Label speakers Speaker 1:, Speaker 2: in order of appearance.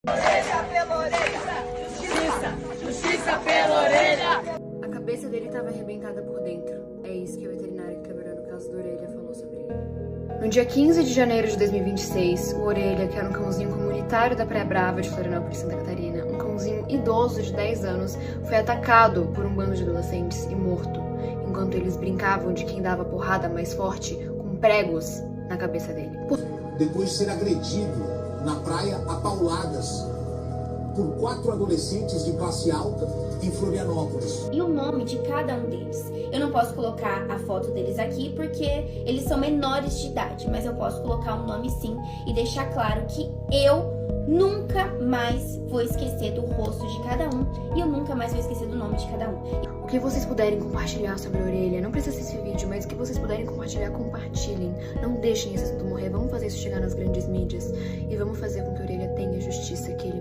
Speaker 1: Justiça pela orelha! Justiça! Justiça pela orelha!
Speaker 2: A cabeça dele estava arrebentada por dentro. É isso que o veterinário que trabalhou no caso do Orelha falou sobre ele. No dia 15 de janeiro de 2026, o Orelha, que era um cãozinho comunitário da Praia Brava de Florianópolis, Santa Catarina, um cãozinho idoso de 10 anos, foi atacado por um bando de adolescentes e morto, enquanto eles brincavam de quem dava porrada mais forte com pregos na cabeça dele.
Speaker 3: Depois de ser agredido na praia a pauladas por 4 adolescentes de classe alta em Florianópolis.
Speaker 4: E o nome de cada um deles. Eu não posso colocar a foto deles aqui porque eles são menores de idade, mas eu posso colocar um nome sim e deixar claro que eu nunca mais vou esquecer do rosto de cada um e eu nunca mais vou esquecer do nome de cada um.
Speaker 2: O que vocês puderem compartilhar sobre a Orelha, não precisa ser esse vídeo, mas o que vocês puderem compartilhar, compartilhem. Não deixem esse assunto morrer, vamos fazer isso chegar nas grandes mídias e vamos fazer com que a Orelha tenha a justiça que ele